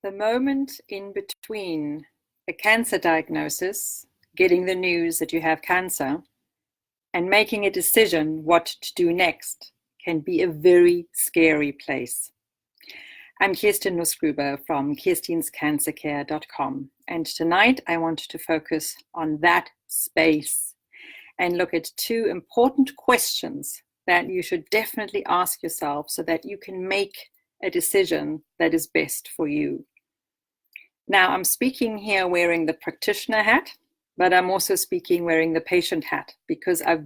The moment in between a cancer diagnosis, getting the news that you have cancer, and making a decision what to do next can be a very scary place. I'm Kirstin Nussgruber from Kirstin'sCancerCare.com, and tonight I want to focus on that space and look at two important questions that you should definitely ask yourself so that you can make a decision that is best for you. Now, I'm speaking here wearing the practitioner hat, but I'm also speaking wearing the patient hat because I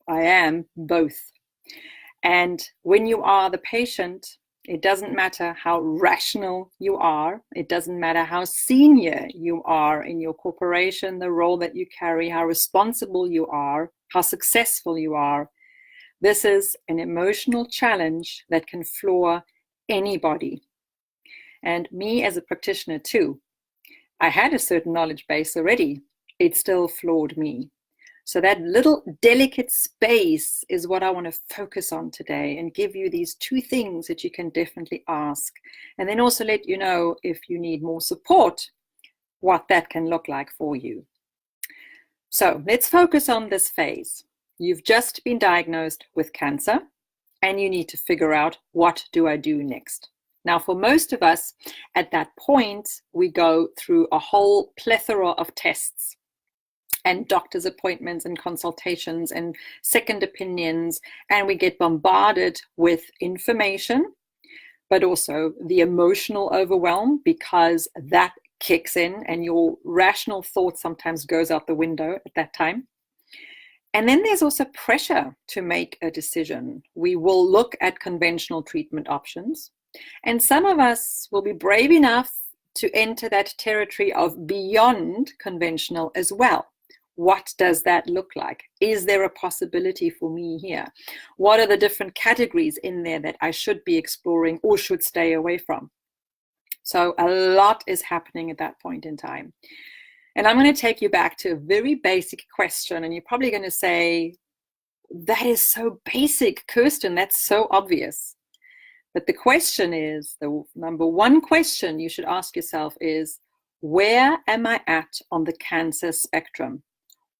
am both. And when you are the patient, it doesn't matter how rational you are. It doesn't matter how senior you are in your corporation, the role that you carry, how responsible you are, how successful you are. This is an emotional challenge that can floor anybody. And me as a practitioner too. I had a certain knowledge base already. It still floored me. So that little delicate space is what I want to focus on today and give you these two things that you can definitely ask. And then also let you know if you need more support, what that can look like for you. So let's focus on this phase. You've just been diagnosed with cancer and you need to figure out, what do I do next? Now, for most of us at that point, we go through a whole plethora of tests and doctor's appointments and consultations and second opinions, and we get bombarded with information, but also the emotional overwhelm, because that kicks in and your rational thought sometimes goes out the window at that time. And then there's also pressure to make a decision. We will look at conventional treatment options. And some of us will be brave enough to enter that territory of beyond conventional as well. What does that look like? Is there a possibility for me here? What are the different categories in there that I should be exploring or should stay away from? So a lot is happening at that point in time. And I'm going to take you back to a very basic question. And you're probably going to say, that is so basic, Kirstin, that's so obvious. But the question is, the number one question you should ask yourself is, where am I at on the cancer spectrum?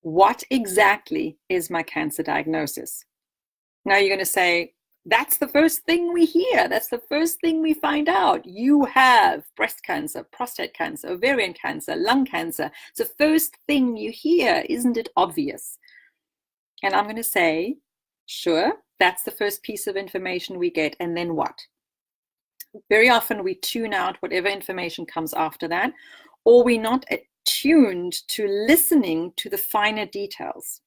What exactly is my cancer diagnosis? Now you're going to say, that's the first thing we hear. That's the first thing we find out. You have breast cancer, prostate cancer, ovarian cancer, lung cancer. It's the first thing you hear. Isn't it obvious? And I'm going to say, sure, that's the first piece of information we get. And then what? Very often we tune out whatever information comes after that, or we're not attuned to listening to the finer details.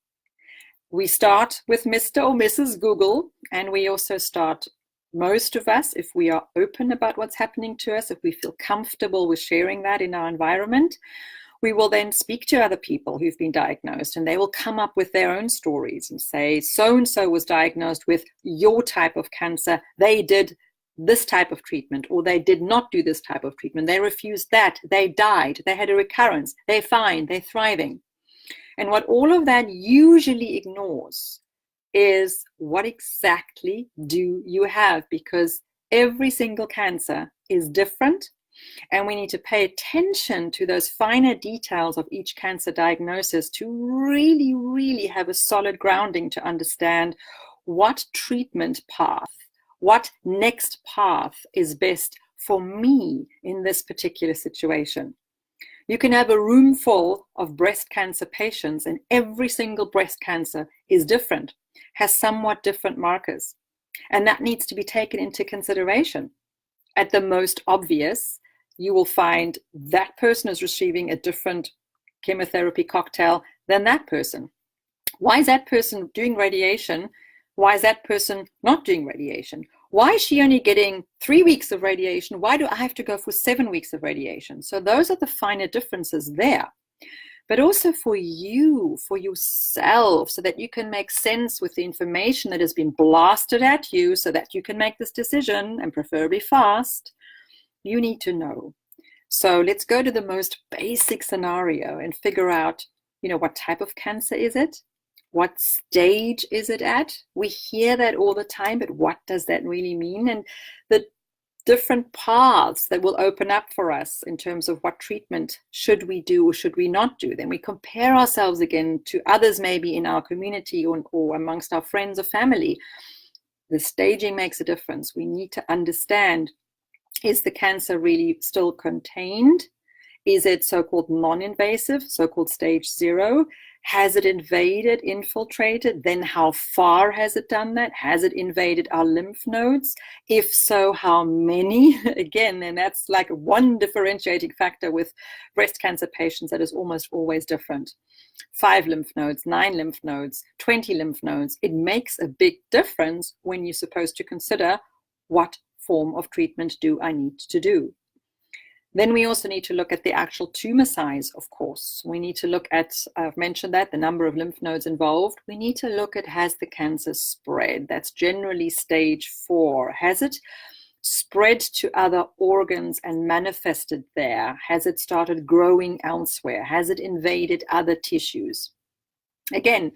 We start with Mr. or Mrs. Google, and we also start, most of us, if we are open about what's happening to us, if we feel comfortable with sharing that in our environment, we will then speak to other people who've been diagnosed, and they will come up with their own stories and say, so-and-so was diagnosed with your type of cancer. They did this type of treatment, or they did not do this type of treatment. They refused that. They died. They had a recurrence. They're fine. They're thriving. And what all of that usually ignores is, what exactly do you have? Because every single cancer is different. And we need to pay attention to those finer details of each cancer diagnosis to really, really have a solid grounding to understand what treatment path, what next path is best for me in this particular situation. You can have a room full of breast cancer patients, and every single breast cancer is different, has somewhat different markers. And that needs to be taken into consideration. At the most obvious, you will find that person is receiving a different chemotherapy cocktail than that person. Why is that person doing radiation? Why is that person not doing radiation? Why is she only getting 3 weeks of radiation? Why do I have to go for 7 weeks of radiation? So those are the finer differences there. But also for you, for yourself, so that you can make sense with the information that has been blasted at you, so that you can make this decision, and preferably fast, you need to know. So let's go to the most basic scenario and figure out, what type of cancer is it? What stage is it at? We hear that all the time, but what does that really mean? And the different paths that will open up for us in terms of what treatment should we do or should we not do. Then we compare ourselves again to others maybe in our community or amongst our friends or family. The staging makes a difference. We need to understand, is the cancer really still contained? Is it so-called non-invasive, so-called stage 0? Has it invaded, infiltrated? Then how far has it done that? Has it invaded our lymph nodes? If so, how many? Again, and that's like one differentiating factor with breast cancer patients that is almost always different. 5 lymph nodes, 9 lymph nodes, 20 lymph nodes. It makes a big difference when you're supposed to consider what form of treatment do I need to do. Then we also need to look at the actual tumor size, of course. We need to look at, I've mentioned that, the number of lymph nodes involved. We need to look at, has the cancer spread? That's generally stage 4. Has it spread to other organs and manifested there? Has it started growing elsewhere? Has it invaded other tissues? Again,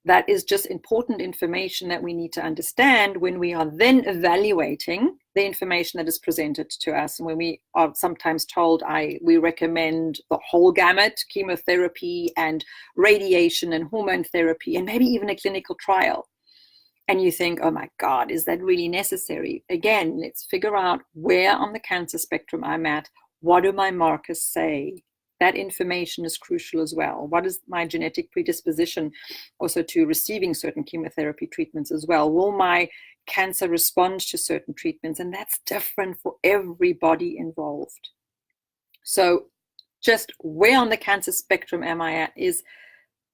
that is just important information that we need to understand when we are then evaluating the information that is presented to us. And when we are sometimes told, we recommend the whole gamut, chemotherapy and radiation and hormone therapy, and maybe even a clinical trial. And you think, oh my God, is that really necessary? Again, let's figure out where on the cancer spectrum I'm at. What do my markers say? That information is crucial as well. What is my genetic predisposition also to receiving certain chemotherapy treatments as well? Will my cancer respond to certain treatments? And that's different for everybody involved. So just where on the cancer spectrum am I at is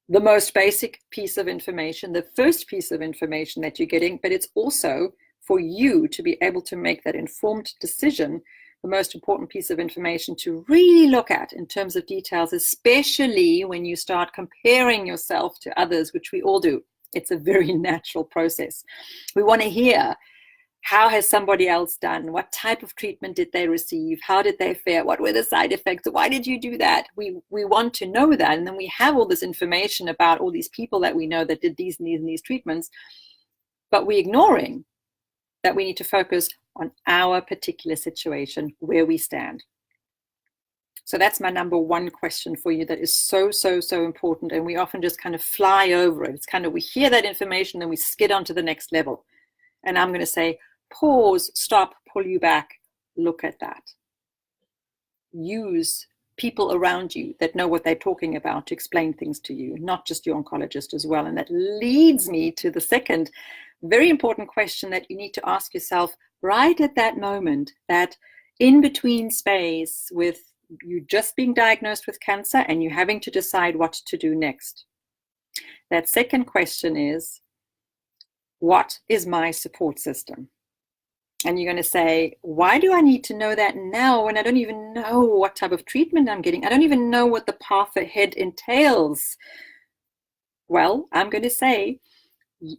the most basic piece of information, the first piece of information that you're getting, but it's also for you to be able to make that informed decision. The most important piece of information to really look at in terms of details, especially when you start comparing yourself to others, which we all do. It's a very natural process. We want to hear, how has somebody else done? What type of treatment did they receive? How did they fare? What were the side effects? Why did you do that? We want to know that. And then we have all this information about all these people that we know that did these and these and these treatments, but we're ignoring that we need to focus on our particular situation, where we stand. So that's my number one question for you that is so, so, so important. And we often just kind of fly over it. It's kind of, we hear that information, then we skid on to the next level. And I'm going to say, pause, stop, pull you back, look at that. Use people around you that know what they're talking about to explain things to you, not just your oncologist as well. And that leads me to the second very important question that you need to ask yourself right at that moment, that in between space with you just being diagnosed with cancer and you having to decide what to do next. That second question is, what is my support system? And you're going to say, why do I need to know that now when I don't even know what type of treatment I'm getting? I don't even know what the path ahead entails. Well, I'm going to say,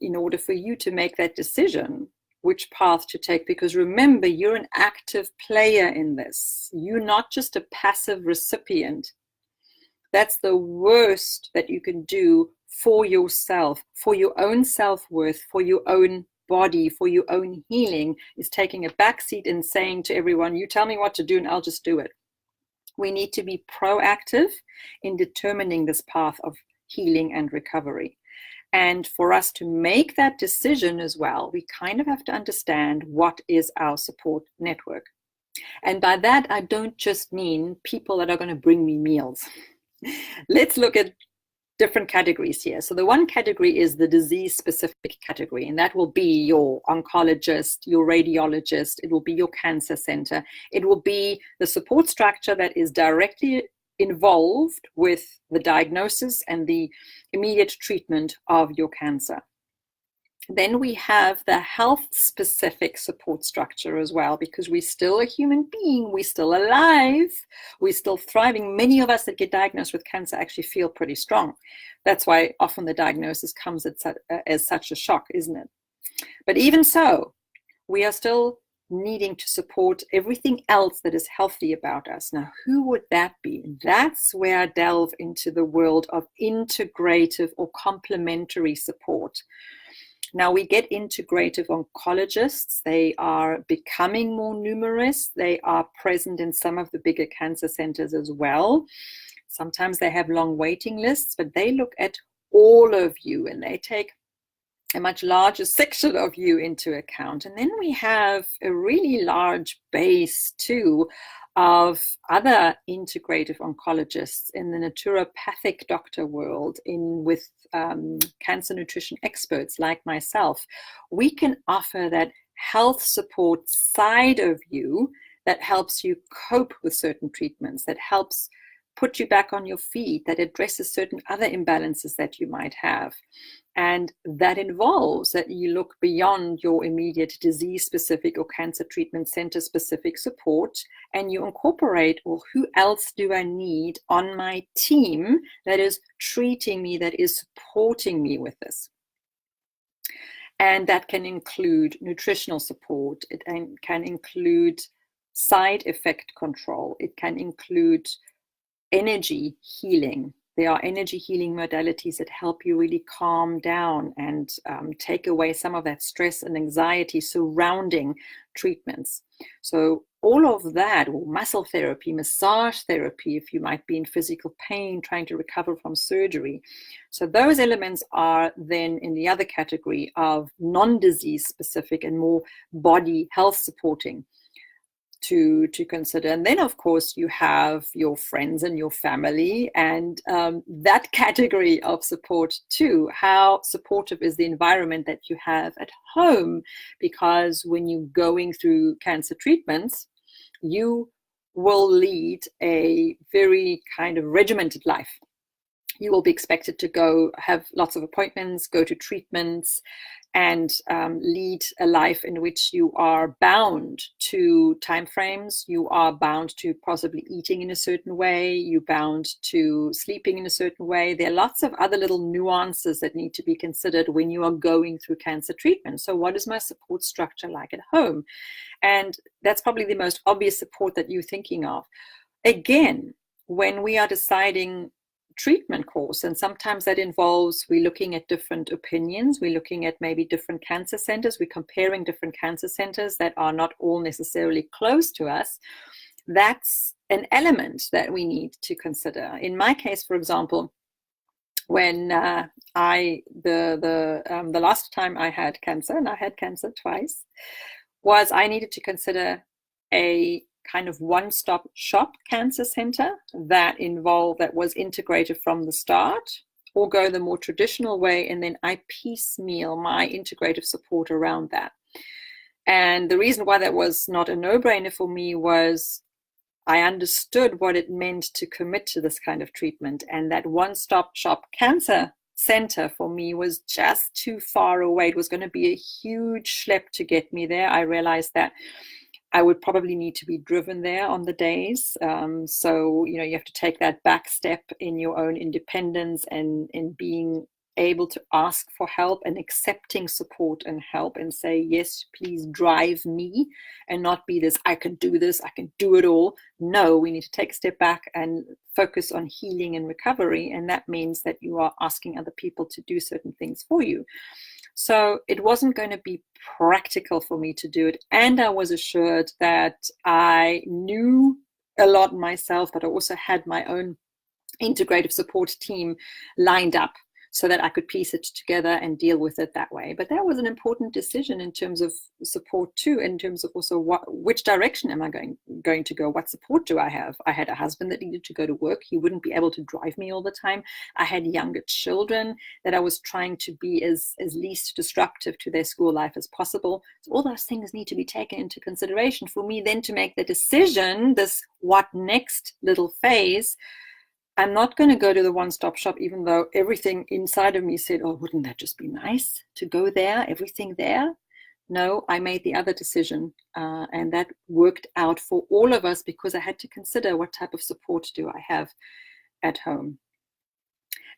in order for you to make that decision, which path to take, because remember, you're an active player in this. You're not just a passive recipient. That's the worst that you can do for yourself, for your own self-worth, for your own body, for your own healing, is taking a backseat and saying to everyone, you tell me what to do and I'll just do it. We need to be proactive in determining this path of healing and recovery. And for us to make that decision as well, we kind of have to understand what is our support network. And by that, I don't just mean people that are going to bring me meals. Let's look at different categories here. So the one category is the disease-specific category, and that will be your oncologist, your radiologist, it will be your cancer center. It will be the support structure that is directly involved with the diagnosis and the immediate treatment of your cancer. Then we have the health-specific support structure as well, because we're still a human being, we're still alive, we're still thriving. Many of us that get diagnosed with cancer actually feel pretty strong. That's why often the diagnosis comes as such a shock, isn't it? But even so, we are still needing to support everything else that is healthy about us. Now, who would that be? That's where I delve into the world of integrative or complementary support. Now we get integrative oncologists. They are becoming more numerous. They are present in some of the bigger cancer centers as well. Sometimes they have long waiting lists, but they look at all of you and they take a much larger section of you into account. And then we have a really large base too of other integrative oncologists in the naturopathic doctor world, with cancer nutrition experts like myself. We can offer that health support side of you that helps you cope with certain treatments, that helps put you back on your feet, that addresses certain other imbalances that you might have. And that involves that you look beyond your immediate disease-specific or cancer treatment center-specific support, and you incorporate, well, who else do I need on my team that is treating me, that is supporting me with this? And that can include nutritional support. It can include side effect control. It can include energy healing. There are energy healing modalities that help you really calm down and take away some of that stress and anxiety surrounding treatments. So all of that, or muscle therapy, massage therapy, if you might be in physical pain trying to recover from surgery. So those elements are then in the other category of non-disease specific and more body health supporting to consider. And then of course you have your friends and your family, and that category of support too. How supportive is the environment that you have at home? Because when you're going through cancer treatments, you will lead a very kind of regimented life. You will be expected to go have lots of appointments, go to treatments, and lead a life in which you are bound to timeframes. You are bound to possibly eating in a certain way. You're bound to sleeping in a certain way. There are lots of other little nuances that need to be considered when you are going through cancer treatment. So what is my support structure like at home? And that's probably the most obvious support that you're thinking of. Again, when we are deciding treatment course, and sometimes that involves we're looking at different opinions, we're looking at maybe different cancer centers, we're comparing different cancer centers that are not all necessarily close to us. That's an element that we need to consider. In my case, for example, when the last time I had cancer, and I had cancer twice, was I needed to consider a kind of one-stop shop cancer center that was integrated from the start, or go the more traditional way, and then I piecemeal my integrative support around that. And the reason why that was not a no-brainer for me was I understood what it meant to commit to this kind of treatment, and that one-stop shop cancer center for me was just too far away. It was going to be a huge schlep to get me there. I realized that I would probably need to be driven there on the days. So, you have to take that back step in your own independence and in being able to ask for help and accepting support and help and say, yes, please drive me, and not be this, I can do this, I can do it all. No, we need to take a step back and focus on healing and recovery. And that means that you are asking other people to do certain things for you. So it wasn't going to be practical for me to do it. And I was assured that I knew a lot myself, but I also had my own integrative support team lined up so that I could piece it together and deal with it that way. But that was an important decision in terms of support too, in terms of also which direction am I going to go? What support do I have? I had a husband that needed to go to work. He wouldn't be able to drive me all the time. I had younger children that I was trying to be as least disruptive to their school life as possible. So all those things need to be taken into consideration for me then to make the decision, this what next little phase. I'm not going to go to the one-stop shop, even though everything inside of me said, oh, wouldn't that just be nice to go there, everything there? No, I made the other decision, and that worked out for all of us because I had to consider what type of support do I have at home.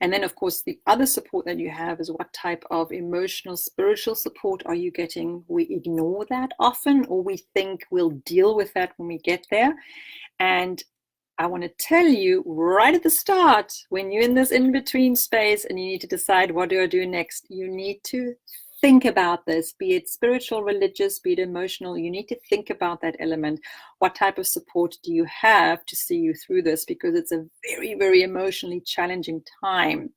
And then, of course, the other support that you have is what type of emotional, spiritual support are you getting? We ignore that often, or we think we'll deal with that when we get there. And I want to tell you right at the start, when you're in this in-between space and you need to decide what do I do next, you need to think about this, be it spiritual, religious, be it emotional. You need to think about that element. What type of support do you have to see you through this? Because it's a very, very emotionally challenging time.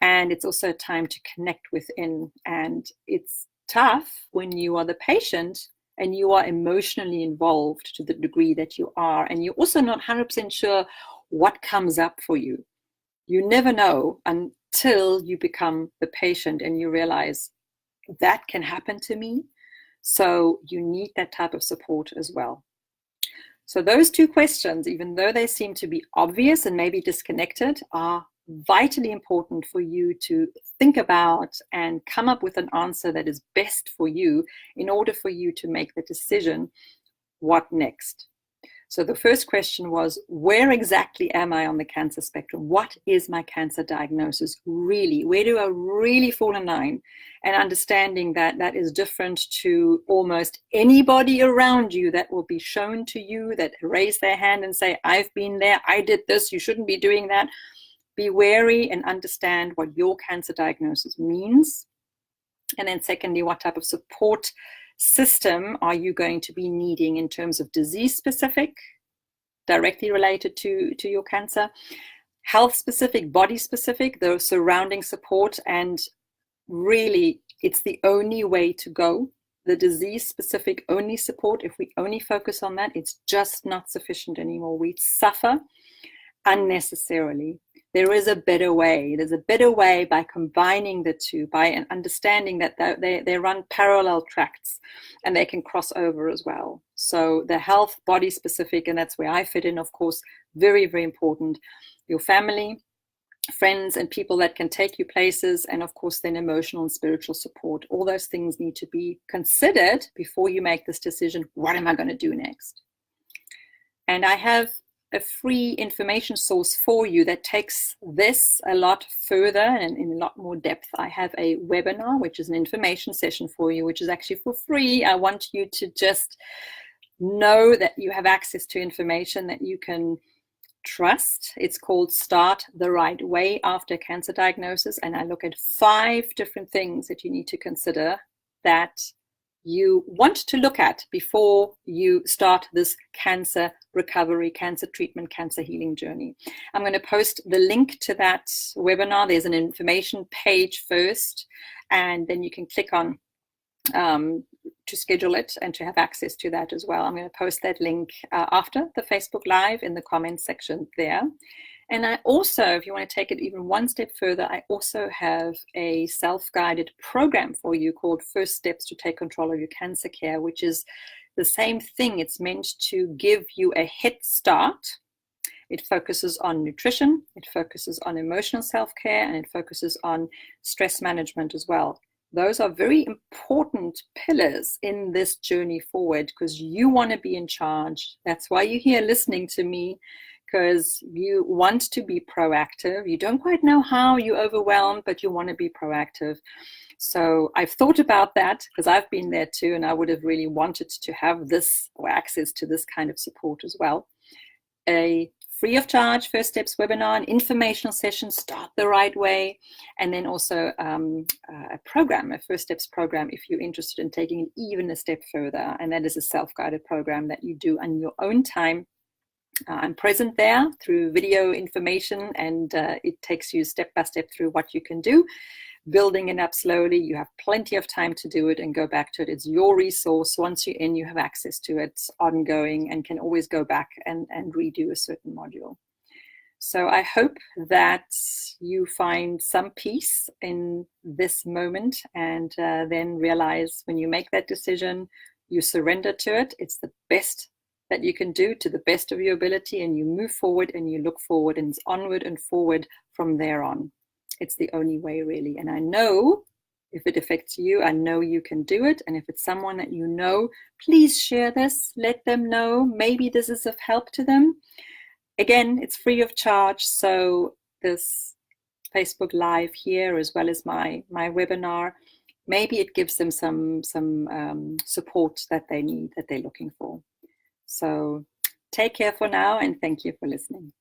And it's also a time to connect within. And it's tough when you are the patient and you are emotionally involved to the degree that you are. And you're also not 100% sure what comes up for you. You never know until you become the patient and you realize that can happen to me. So you need that type of support as well. So those two questions, even though they seem to be obvious and maybe disconnected, are vitally important for you to think about and come up with an answer that is best for you in order for you to make the decision, what next? So the first question was, where exactly am I on the cancer spectrum? What is my cancer diagnosis really? Where do I really fall in line? And understanding that that is different to almost anybody around you that will be shown to you, that raise their hand and say, I've been there, I did this, you shouldn't be doing that. Be wary and understand what your cancer diagnosis means. And then secondly, what type of support system are you going to be needing in terms of disease specific, directly related to your cancer, health specific, body specific, the surrounding support. And really, it's the only way to go. The disease specific only support, if we only focus on that, it's just not sufficient anymore. We suffer unnecessarily. There is a better way. There's a better way by combining the two, by understanding that they run parallel tracks and they can cross over as well. So the health, body specific, and that's where I fit in, of course, very, very important. Your family, friends, and people that can take you places, and of course then emotional and spiritual support. All those things need to be considered before you make this decision. What am I going to do next? And I have a free information source for you that takes this a lot further and in a lot more depth. I have a webinar, which is an information session for you, which is actually for free. I want you to just know that you have access to information that you can trust. It's called Start the Right Way After Cancer Diagnosis. And I look at 5 different things that you need to consider that you want to look at before you start this cancer recovery, cancer treatment, cancer healing journey. I'm going to post the link to that webinar. There's an information page first, and then you can click on to schedule it and to have access to that as well. I'm going to post that link after the Facebook Live in the comments section there. And I also, if you want to take it even one step further, I also have a self-guided program for you called First Steps to Take Control of Your Cancer Care, which is the same thing. It's meant to give you a head start. It focuses on nutrition, it focuses on emotional self-care, and it focuses on stress management as well. Those are very important pillars in this journey forward because you want to be in charge. That's why you're here listening to me, because you want to be proactive. You don't quite know how, you're overwhelmed, but you want to be proactive. So I've thought about that because I've been there too, and I would have really wanted to have this or access to this kind of support as well. A free of charge First Steps webinar, an informational session, Start the Right Way, and then also a program, a First Steps program if you're interested in taking it even a step further. And that is a self-guided program that you do on your own time. I'm present there through video information, and it takes you step by step through what you can do, building it up slowly. You have plenty of time to do it and go back to it. It's your resource. Once you're in, you have access to it ongoing and can always go back and redo a certain module. So I hope that you find some peace in this moment, and then realize when you make that decision, you surrender to it. It's the best that you can do to the best of your ability, and you move forward and you look forward, and it's onward and forward from there on. It's the only way, really. And I know if it affects you, I know you can do it. And if it's someone that you know, please share this, let them know. Maybe this is of help to them. Again, it's free of charge. So this Facebook Live here, as well as my webinar, maybe it gives them some support that they need, that they're looking for. So take care for now, and thank you for listening.